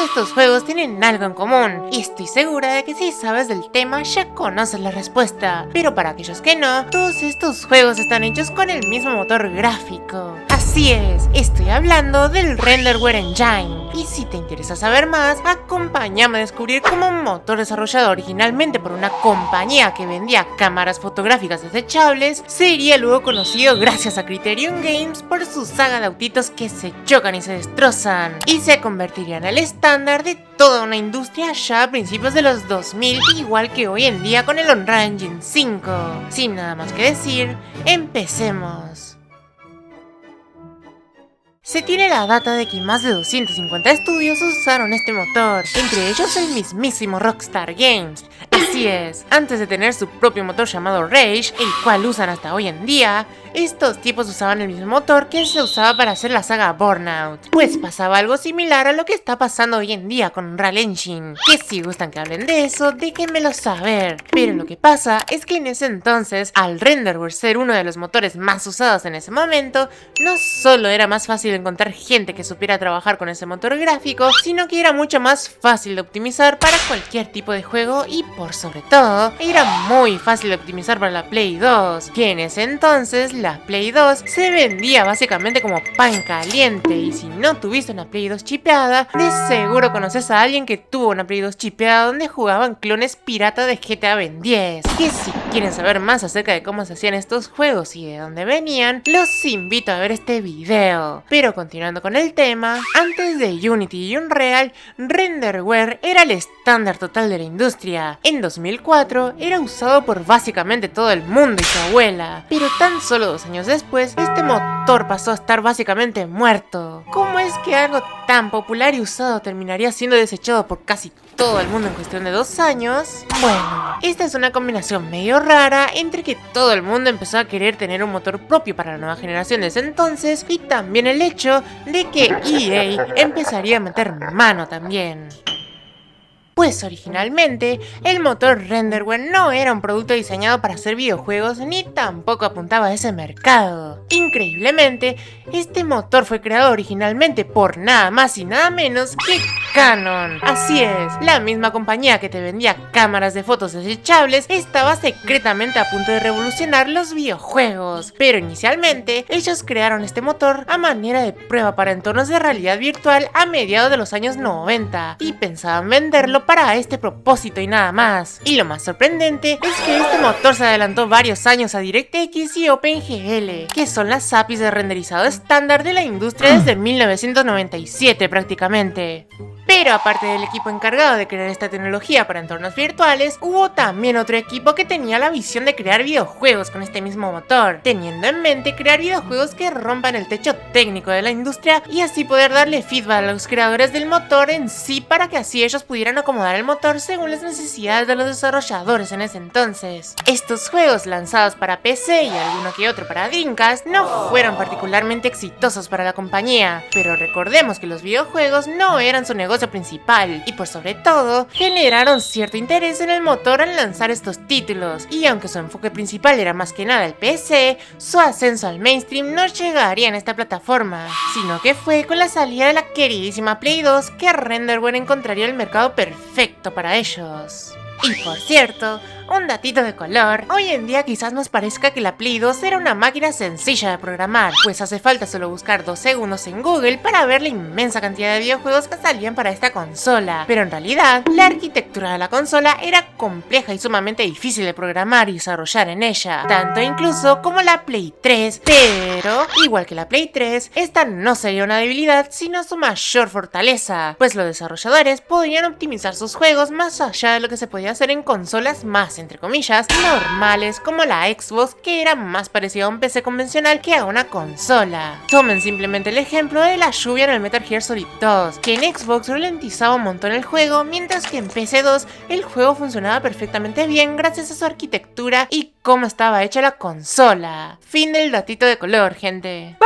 estos juegos tienen algo en común, y estoy segura de que si sabes del tema ya conoces la respuesta. Pero para aquellos que no, todos estos juegos están hechos con el mismo motor gráfico. Así es, estoy hablando del Renderware Engine. Y si te interesa saber más, acompáñame a descubrir cómo un motor desarrollado originalmente por una compañía que vendía cámaras fotográficas desechables sería luego conocido gracias a Criterion Games por su saga de autitos que se chocan y se destrozan, y se convertiría en el estándar de toda una industria ya a principios de los 2000, igual que hoy en día con el Unreal Engine 5. Sin nada más que decir, empecemos. Se tiene la data de que más de 250 estudios usaron este motor, entre ellos el mismísimo Rockstar Games. Así es, antes de tener su propio motor llamado Rage, el cual usan hasta hoy en día, estos tipos usaban el mismo motor que se usaba para hacer la saga Burnout. Pues pasaba algo similar a lo que está pasando hoy en día con Unreal Engine, que si gustan que hablen de eso, déjenmelo saber. Pero lo que pasa es que en ese entonces, al Renderware ser uno de los motores más usados en ese momento, no solo era más fácil encontrar gente que supiera trabajar con ese motor gráfico, sino que era mucho más fácil de optimizar para cualquier tipo de juego y por sobre todo, era muy fácil de optimizar para la Play 2, que en ese entonces la Play 2 se vendía básicamente como pan caliente, y si no tuviste una Play 2 chipeada, de seguro conoces a alguien que tuvo una Play 2 chipeada donde jugaban clones pirata de GTA Ben 10. Que si quieren saber más acerca de cómo se hacían estos juegos y de dónde venían, los invito a ver este video. Pero continuando con el tema, antes de Unity y Unreal, Renderware era el estándar total de la industria. En 2004 era usado por básicamente todo el mundo y su abuela, pero tan solo 2 años después, este motor pasó a estar básicamente muerto. ¿Cómo es que algo tan popular y usado terminaría siendo desechado por casi todo el mundo en cuestión de 2 años? Bueno, esta es una combinación medio rara entre que todo el mundo empezó a querer tener un motor propio para la nueva generación de ese entonces, y también el hecho de que EA empezaría a meter mano también. Pues originalmente, el motor Renderware no era un producto diseñado para hacer videojuegos ni tampoco apuntaba a ese mercado. Increíblemente, este motor fue creado originalmente por nada más y nada menos que Canon. Así es, la misma compañía que te vendía cámaras de fotos desechables estaba secretamente a punto de revolucionar los videojuegos. Pero inicialmente, ellos crearon este motor a manera de prueba para entornos de realidad virtual a mediados de los años 90 y pensaban venderlo para este propósito y nada más. Y lo más sorprendente es que este motor se adelantó varios años a DirectX y OpenGL, que son las APIs de renderizado estándar de la industria desde 1997 prácticamente. Pero aparte del equipo encargado de crear esta tecnología para entornos virtuales, hubo también otro equipo que tenía la visión de crear videojuegos con este mismo motor, teniendo en mente crear videojuegos que rompan el techo técnico de la industria y así poder darle feedback a los creadores del motor en sí para que así ellos pudieran acomodar el motor según las necesidades de los desarrolladores en ese entonces. Estos juegos lanzados para PC y alguno que otro para Dreamcast no fueron particularmente exitosos para la compañía, pero recordemos que los videojuegos no eran su negocio principal y por sobre todo generaron cierto interés en el motor al lanzar estos títulos, y aunque su enfoque principal era más que nada el PC, su ascenso al mainstream no llegaría en esta plataforma, sino que fue con la salida de la queridísima Play 2 que Renderware encontraría el mercado perfecto para ellos. Y por cierto, un datito de color, hoy en día quizás nos parezca que la Play 2 era una máquina sencilla de programar, pues hace falta solo buscar 2 segundos en Google para ver la inmensa cantidad de videojuegos que salían para esta consola, pero en realidad, la arquitectura de la consola era compleja y sumamente difícil de programar y desarrollar en ella, tanto incluso como la Play 3, pero, igual que la Play 3, esta no sería una debilidad sino su mayor fortaleza, pues los desarrolladores podrían optimizar sus juegos más allá de lo que se podía hacer en consolas más, entre comillas, normales como la Xbox, que era más parecida a un PC convencional que a una consola. Tomen simplemente el ejemplo de la lluvia en el Metal Gear Solid 2, que en Xbox ralentizaba un montón el juego, mientras que en PC2 el juego funcionaba perfectamente bien gracias a su arquitectura y cómo estaba hecha la consola. Fin del datito de color, gente.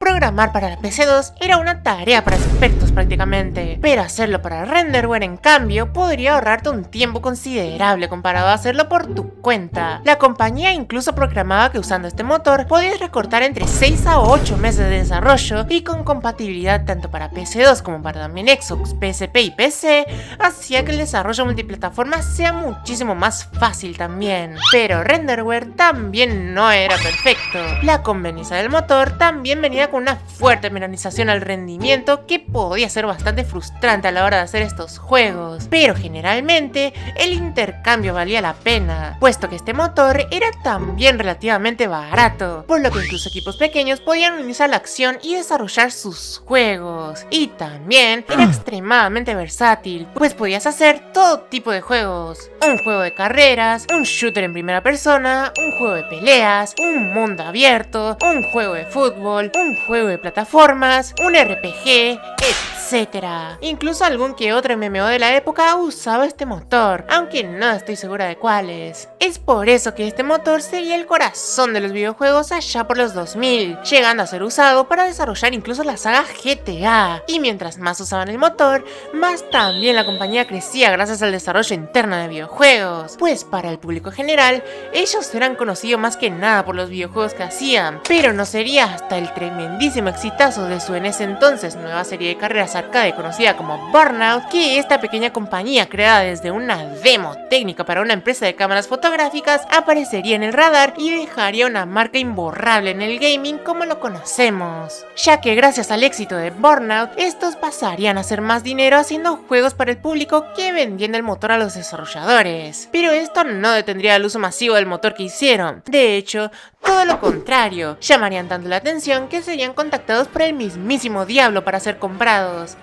Programar para la PC2 era una tarea para expertos prácticamente, pero hacerlo para renderware en cambio podría ahorrarte un tiempo considerable comparado a hacerlo por tu cuenta. La compañía incluso programaba que usando este motor podías recortar entre 6 a 8 meses de desarrollo, y con compatibilidad tanto para PC2 como para también Xbox, PSP y PC, hacía que el desarrollo multiplataforma sea muchísimo más fácil también. Pero renderware también no era perfecto. La conveniencia del motor también venía con una fuerte penalización al rendimiento que podía ser bastante frustrante a la hora de hacer estos juegos, pero generalmente el intercambio valía la pena, puesto que este motor era también relativamente barato, por lo que incluso equipos pequeños podían unirse a la acción y desarrollar sus juegos. Y también era extremadamente versátil, pues podías hacer todo tipo de juegos: un juego de carreras, un shooter en primera persona, un juego de peleas, un mundo abierto, un juego de fútbol, un juego de plataformas, un RPG, etcétera. Incluso algún que otro MMO de la época usaba este motor, aunque no estoy segura de cuáles. Es por eso que este motor sería el corazón de los videojuegos allá por los 2000, llegando a ser usado para desarrollar incluso la saga GTA. Y mientras más usaban el motor, más también la compañía crecía gracias al desarrollo interno de videojuegos, pues para el público general, ellos eran conocidos más que nada por los videojuegos que hacían, pero no sería hasta el tremendísimo exitazo de su en ese entonces nueva serie de carreras arcade conocida como Burnout, que esta pequeña compañía creada desde una demo técnica para una empresa de cámaras fotográficas aparecería en el radar y dejaría una marca imborrable en el gaming como lo conocemos, ya que gracias al éxito de Burnout, estos pasarían a hacer más dinero haciendo juegos para el público que vendiendo el motor a los desarrolladores. Pero esto no detendría el uso masivo del motor que hicieron. De hecho, todo lo contrario, llamarían tanto la atención que serían contactados por el mismísimo diablo para ser comprados.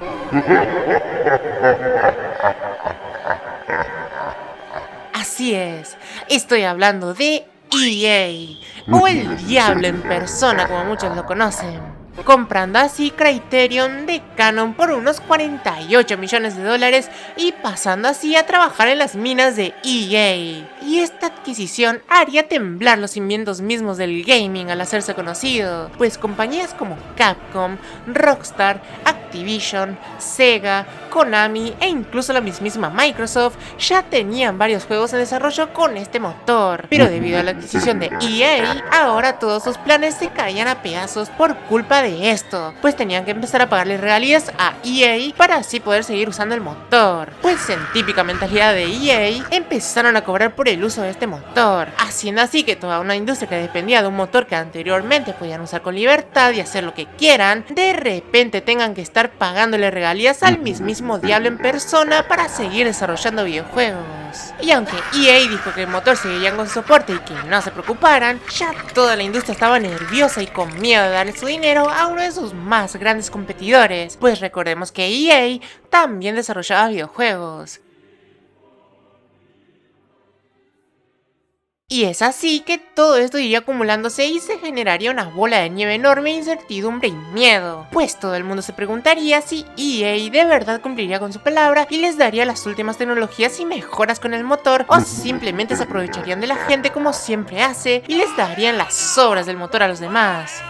Así es, estoy hablando de EA, o el diablo en persona como muchos lo conocen, comprando así Criterion de Canon por unos 48 millones de dólares y pasando así a trabajar en las minas de EA. Y esta adquisición haría temblar los cimientos mismos del gaming al hacerse conocido, pues compañías como Capcom, Rockstar, Activision, Sega, Konami e incluso la mismísima Microsoft ya tenían varios juegos en desarrollo con este motor, pero debido a la adquisición de EA, ahora todos sus planes se caían a pedazos por culpa de esto, pues tenían que empezar a pagarle regalías a EA para así poder seguir usando el motor, pues en típica mentalidad de EA empezaron a cobrar por el uso de este motor, haciendo así que toda una industria que dependía de un motor que anteriormente podían usar con libertad y hacer lo que quieran, de repente tengan que estar pagándole regalías al mismísimo diablo en persona para seguir desarrollando videojuegos. Y aunque EA dijo que el motor seguiría con soporte y que no se preocuparan, ya toda la industria estaba nerviosa y con miedo de darle su dinero a uno de sus más grandes competidores, pues recordemos que EA también desarrollaba videojuegos. Y es así que todo esto iría acumulándose y se generaría una bola de nieve enorme, incertidumbre y miedo, pues todo el mundo se preguntaría si EA de verdad cumpliría con su palabra y les daría las últimas tecnologías y mejoras con el motor, o simplemente se aprovecharían de la gente como siempre hace y les darían las sobras del motor a los demás.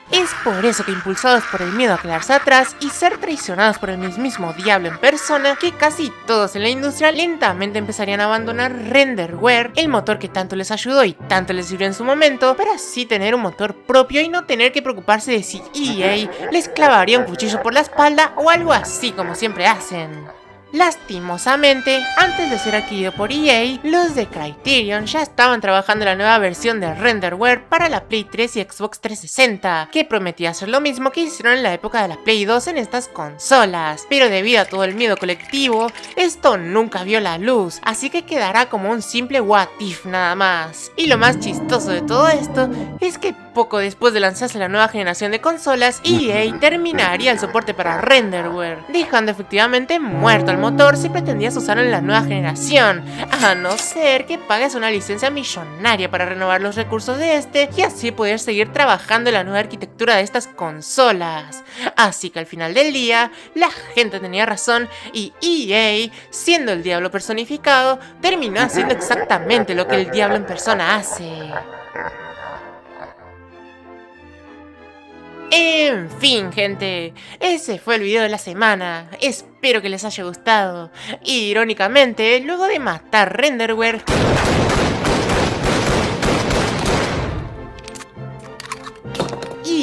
Es por eso que, impulsados por el miedo a quedarse atrás y ser traicionados por el mismísimo diablo en persona, que casi todos en la industria lentamente empezarían a abandonar renderware, el motor que tanto les ayudó y tanto les sirvió en su momento, para así tener un motor propio y no tener que preocuparse de si EA les clavaría un cuchillo por la espalda o algo así como siempre hacen. Lastimosamente, antes de ser adquirido por EA, los de Criterion ya estaban trabajando en la nueva versión de renderware para la Play 3 y Xbox 360, que prometía hacer lo mismo que hicieron en la época de la Play 2 en estas consolas, pero debido a todo el miedo colectivo, esto nunca vio la luz, así que quedará como un simple what if nada más. Y lo más chistoso de todo esto es que poco después de lanzarse la nueva generación de consolas, EA terminaría el soporte para renderware, dejando efectivamente muerto el motor si pretendías usarlo en la nueva generación, a no ser que pagues una licencia millonaria para renovar los recursos de este y así poder seguir trabajando en la nueva arquitectura de estas consolas. Así que al final del día, la gente tenía razón y EA, siendo el diablo personificado, terminó haciendo exactamente lo que el diablo en persona hace. En fin, gente, ese fue el video de la semana. Espero que les haya gustado. Irónicamente, luego de matar Renderware,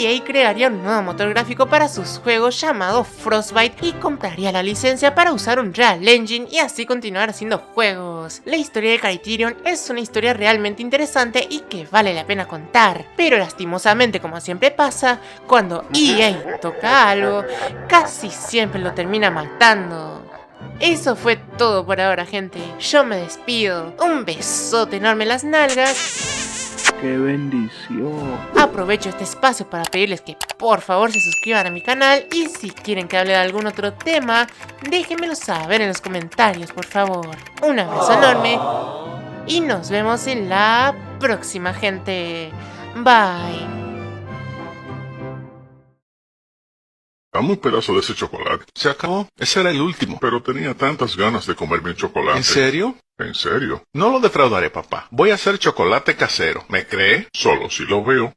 EA crearía un nuevo motor gráfico para sus juegos llamado Frostbite y compraría la licencia para usar un Real Engine y así continuar haciendo juegos. La historia de Criterion es una historia realmente interesante y que vale la pena contar, pero lastimosamente, como siempre pasa, cuando EA toca algo, casi siempre lo termina matando. Eso fue todo por ahora, gente. Yo me despido. Un besote enorme en las nalgas. ¡Qué bendición! Aprovecho este espacio para pedirles que por favor se suscriban a mi canal y si quieren que hable de algún otro tema, déjenmelo saber en los comentarios, por favor. Un abrazo enorme y nos vemos en la próxima, gente. Bye. Dame un pedazo de ese chocolate. Se acabó. Ese era el último. Pero tenía tantas ganas de comerme un chocolate. ¿En serio? ¿En serio? No lo defraudaré, papá. Voy a hacer chocolate casero. ¿Me cree? Solo si lo veo.